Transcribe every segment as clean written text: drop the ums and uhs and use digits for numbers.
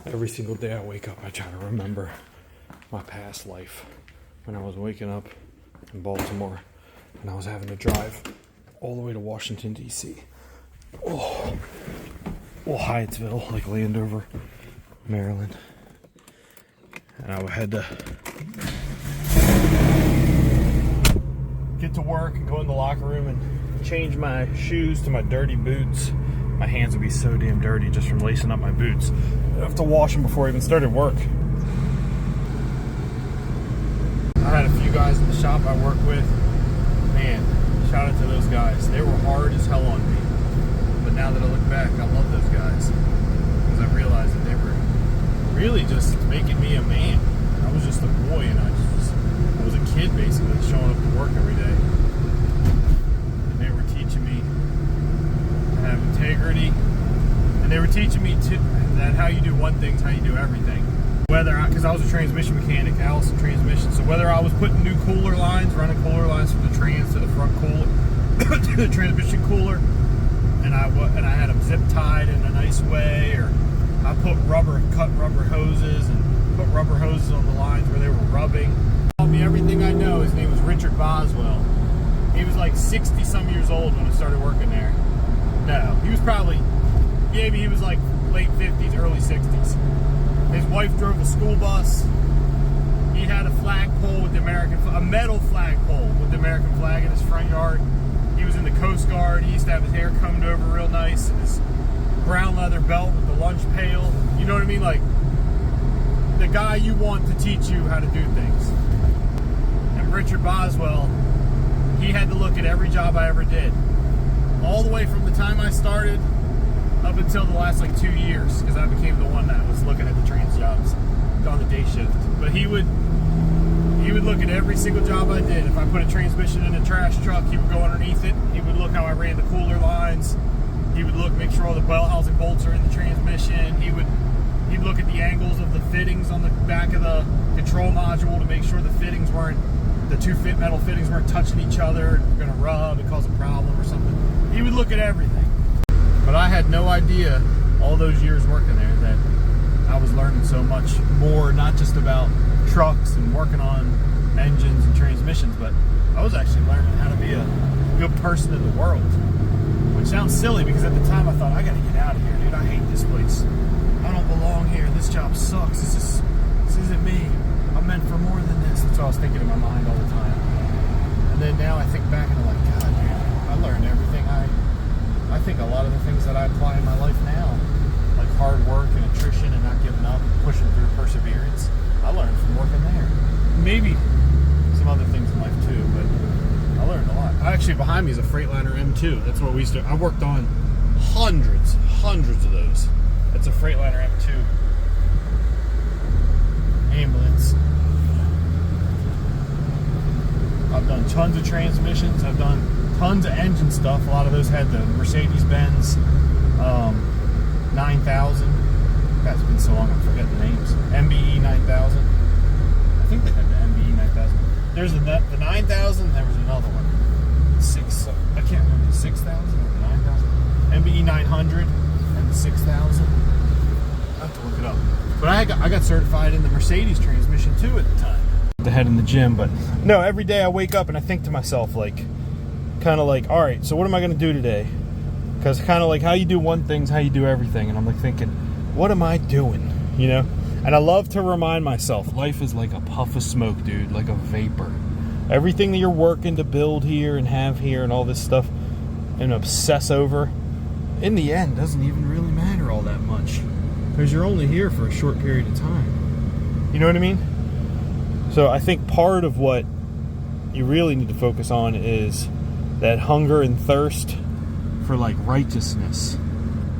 Every single day I wake up, I try to remember my past life when I was waking up in Baltimore and I was having to drive all the way to Washington, D.C. Oh, well, Hyattsville, like Landover, Maryland. And I had to get to work and go in the locker room and change my shoes to my dirty boots. My hands would be so damn dirty just from lacing up my boots. I have to wash them before I even started work. I had a few guys in the shop I work with. Man, shout out to those guys. They were hard as hell on me. But now that I look back, I love those guys. Because I realized that they were really just making me a man. I was just a boy and I was a kid basically showing up to work every day. And they were teaching me to have integrity. And they were teaching me that how you do one thing is how you do everything. Because I was a transmission mechanic, Allison Transmission. So whether I was putting new cooler lines, running cooler lines from the trans to the front cooler, to the transmission cooler, and I had them zip tied in a nice way, or I cut rubber hoses and put rubber hoses on the lines where they were rubbing. He taught me everything I know. His name was Richard Boswell. He was like 60 some years old when I started working there. No, he was probably, maybe he was like late 50s, early 60s. His wife drove a school bus. He had a flagpole with the a metal flagpole with the American flag in his front yard. He was in the Coast Guard. He used to have his hair combed over real nice and his brown leather belt with the lunch pail. You know what I mean? Like the guy you want to teach you how to do things. And Richard Boswell, he had to look at every job I ever did. All the way from the time I started up until the last like 2 years, because I became the one that was looking at the trans jobs on the day shift. But he would look at every single job I did. If I put a transmission in a trash truck, he would go underneath it. He would look how I ran the cooler lines. He would look, make sure all the bell housing bolts are in the transmission. He'd look at the angles of the fittings on the back of the control module to make sure the fittings weren't, the two metal fittings weren't touching each other and were going to rub and cause a problem or something. He would look at everything. But I had no idea all those years working there that I was learning so much more, not just about trucks and working on engines and transmissions, but I was actually learning how to be a good person in the world. Which sounds silly because at the time I thought, I gotta get out of here, dude. I hate this place. I don't belong here. This job sucks. This isn't me. I'm meant for more than this. That's what I was thinking in my mind all the time. And then now I think back and I'm like, God, dude, I learned everything. I think a lot of the things that I apply in my life now, like hard work and attrition and not giving up, pushing through perseverance, I learned from working there. Maybe some other things in life too, but I learned a lot. Actually, behind me is a Freightliner M2. That's what we used to, I worked on hundreds of those. That's a Freightliner M2 ambulance. I've done tons of transmissions. I've done tons of engine stuff. A lot of those had the Mercedes-Benz 9000. That's been so long I'm forgetting the names. MBE 9000. I think they had the MBE 9000. There's the 9000 and there was another one. I can't remember the 6000 or the 9000. MBE 900 and the 6000. I have to look it up. But I got certified in the Mercedes transmission too at the time. To head in the gym, but no, every day I wake up and I think to myself, like, kind of like, all right, so what am I going to do today? Because kind of like how you do one thing is how you do everything. And I'm like thinking, what am I doing? You know? And I love to remind myself, life is like a puff of smoke, dude, like a vapor. Everything that you're working to build here and have here and all this stuff and obsess over, in the end, doesn't even really matter all that much. Because you're only here for a short period of time. You know what I mean? So I think part of what you really need to focus on is that hunger and thirst for like righteousness.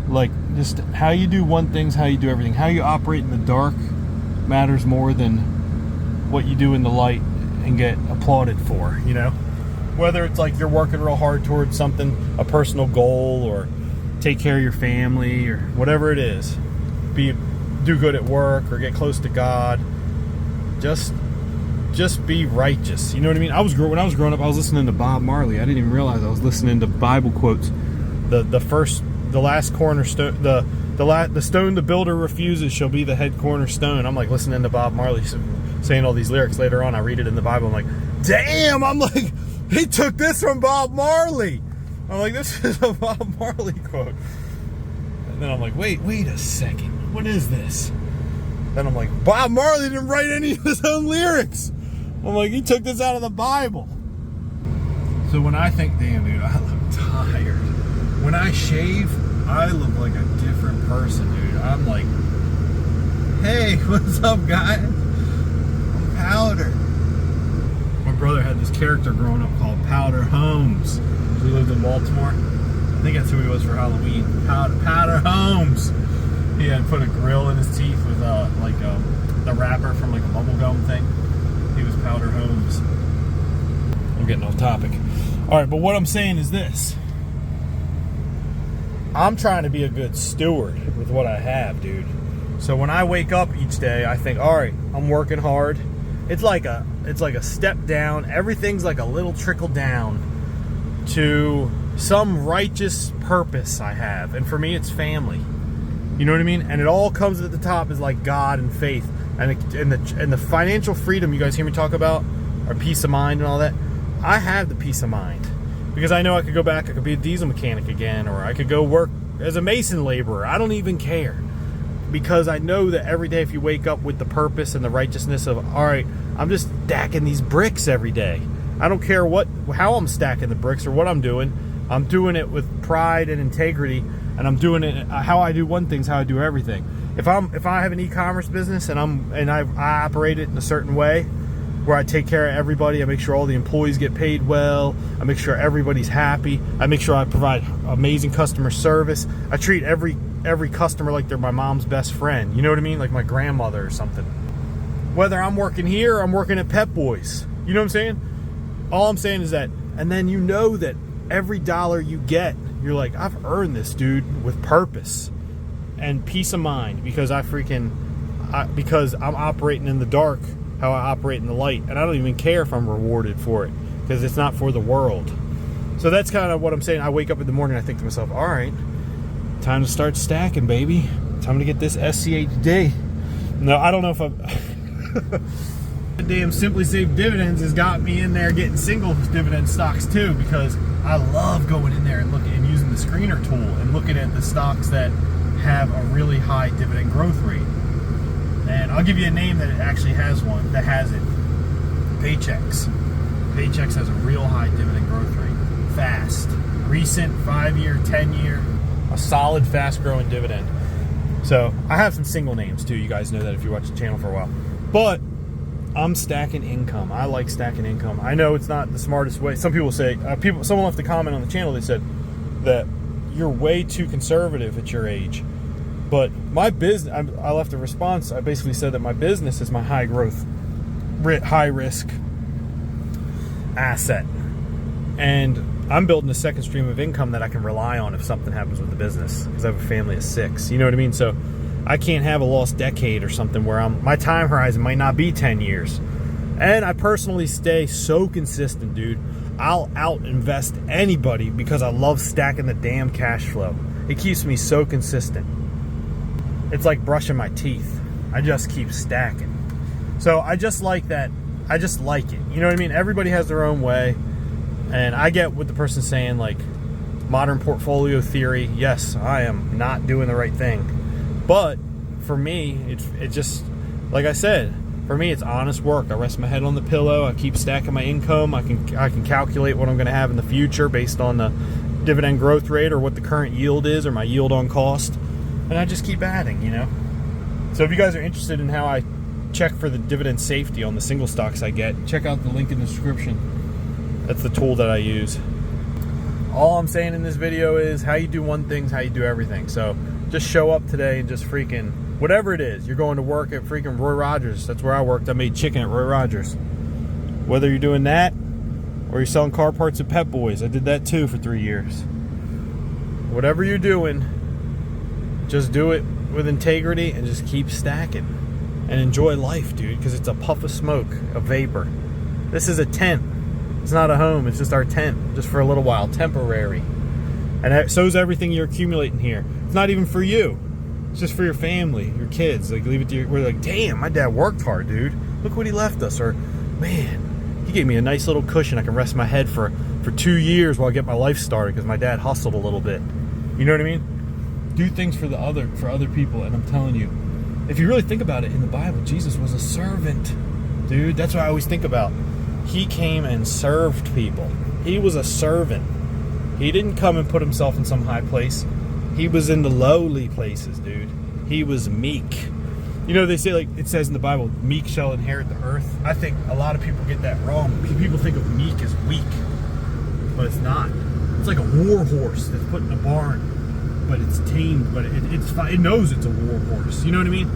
Like just how you do one thing's how you do everything. How you operate in the dark matters more than what you do in the light and get applauded for, you know? Whether it's like you're working real hard towards something, a personal goal, or take care of your family or whatever it is. Do good at work or get close to God. Just be righteous. You know what I mean? When I was growing up, I was listening to Bob Marley. I didn't even realize I was listening to Bible quotes. The last cornerstone, the The stone the builder refuses shall be the head cornerstone. I'm like listening to Bob Marley saying all these lyrics. Later on, I read it in the Bible. I'm like, damn! I'm like, he took this from Bob Marley. I'm like, this is a Bob Marley quote. And then I'm like, wait a second. What is this? Then I'm like, Bob Marley didn't write any of his own lyrics. I'm like, he took this out of the Bible. So when I think, damn, dude, I look tired. When I shave, I look like a different person, dude. I'm like, hey, what's up, guys? I'm Powder. My brother had this character growing up called Powder Holmes. We lived in Baltimore. I think that's who he was for Halloween. Powder Holmes. He had put a grill in his teeth with the wrapper from like a bubblegum thing. He was Powder Holmes. I'm getting off topic. All right, but what I'm saying is this. I'm trying to be a good steward with what I have, dude. So when I wake up each day, I think, all right, I'm working hard. It's like a step down. Everything's like a little trickle down to some righteous purpose I have. And for me, it's family. You know what I mean? And it all comes at the top is like God and faith. And the financial freedom you guys hear me talk about, or peace of mind and all that, I have the peace of mind. Because I know I could go back, I could be a diesel mechanic again, or I could go work as a mason laborer. I don't even care. Because I know that every day if you wake up with the purpose and the righteousness of, all right, I'm just stacking these bricks every day. I don't care how I'm stacking the bricks or what I'm doing. I'm doing it with pride and integrity, and I'm doing it how I do one thing's how I do everything. If I have an e-commerce business and I operate it in a certain way, where I take care of everybody, I make sure all the employees get paid well, I make sure everybody's happy, I make sure I provide amazing customer service, I treat every customer like they're my mom's best friend, you know what I mean, like my grandmother or something. Whether I'm working here or I'm working at Pep Boys, you know what I'm saying? All I'm saying is that, and then you know that every dollar you get, you're like, I've earned this, dude, with purpose and peace of mind, because because I'm operating in the dark how I operate in the light, and I don't even care if I'm rewarded for it, because it's not for the world. So that's kind of what I'm saying. I wake up in the morning, I think to myself, all right, time to start stacking, baby. Time to get this SCHD. No, I don't know if I'm... The damn Simply Safe Dividends has got me in there getting single dividend stocks too, because I love going in there and looking and using the screener tool and looking at the stocks that have a really high dividend growth rate. And I'll give you a name that actually has one that has it. Paychex. Paychex has a real high dividend growth rate. Fast. Recent 5-year, 10-year. A solid, fast-growing dividend. So I have some single names too. You guys know that if you watch the channel for a while. But I'm stacking income. I like stacking income. I know it's not the smartest way. Some people say, someone left a comment on the channel. They said that you're way too conservative at your age. But my business, I left a response. I basically said that my business is my high growth, high risk asset. And I'm building a second stream of income that I can rely on if something happens with the business, because I have a family of 6. You know what I mean? So I can't have a lost decade or something where my time horizon might not be 10 years. And I personally stay so consistent, dude. I'll out invest anybody because I love stacking the damn cash flow. It keeps me so consistent. It's like brushing my teeth. I just keep stacking. So I just like that. I just like it. You know what I mean? Everybody has their own way. And I get what the person's saying, like modern portfolio theory. Yes, I am not doing the right thing. But for me, it's just, like I said, for me, it's honest work. I rest my head on the pillow. I keep stacking my income. I can calculate what I'm going to have in the future based on the dividend growth rate or what the current yield is or my yield on cost. And I just keep adding, you know. So if you guys are interested in how I check for the dividend safety on the single stocks I get, check out the link in the description. That's the tool that I use. All I'm saying in this video is how you do one thing's how you do everything. So just show up today and just freaking, whatever it is, you're going to work at freaking Roy Rogers. That's where I worked. I made chicken at Roy Rogers. Whether you're doing that or you're selling car parts at Pep Boys, I did that too for 3 years. Whatever you're doing, just do it with integrity and just keep stacking and enjoy life, dude, because it's a puff of smoke, a vapor. This is a tent. It's not a home. It's just our tent, just for a little while, temporary. And so is everything you're accumulating here. It's not even for you. It's just for your family, your kids. Like, leave it to your, we're like, damn, my dad worked hard, dude. Look what he left us. Or, man, he gave me a nice little cushion. I can rest my head for 2 years while I get my life started because my dad hustled a little bit. You know what I mean? Do things for other people. And I'm telling you, if you really think about it, in the Bible, Jesus was a servant, dude. That's what I always think about. He came and served people. He was a servant. He didn't come and put himself in some high place. He was in the lowly places, dude. He was meek. You know, they say, like, it says in the Bible, meek shall inherit the earth. I think a lot of people get that wrong. People think of meek as weak, but it's not. It's like a war horse that's put in a barn, but it's tamed, but it knows it's a war horse. You know what I mean?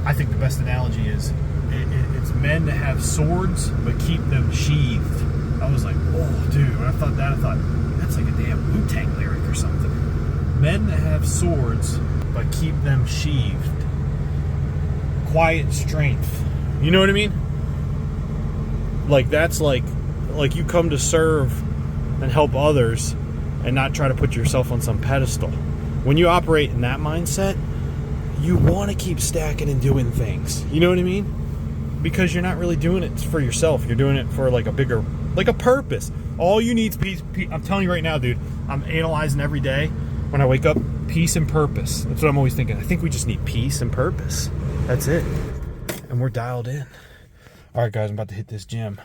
I think the best analogy is it's men that have swords, but keep them sheathed. I was like, oh, dude. When I thought that, I thought, that's like a damn Wu-Tang lyric or something. Men that have swords, but keep them sheathed. Quiet strength. You know what I mean? Like, that's like you come to serve and help others and not try to put yourself on some pedestal. When you operate in that mindset, you want to keep stacking and doing things. You know what I mean? Because you're not really doing it for yourself. You're doing it for like a bigger, like a purpose. All you need is peace. I'm telling you right now, dude, I'm analyzing every day when I wake up, peace and purpose. That's what I'm always thinking. I think we just need peace and purpose. That's it. And we're dialed in. All right, guys, I'm about to hit this gym.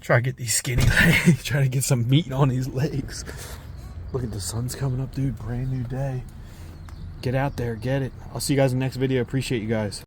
Try to get these skinny legs. Try to get some meat on these legs. Look at the sun's coming up, dude. Brand new day. Get out there, get it. I'll see you guys in the next video. Appreciate you guys.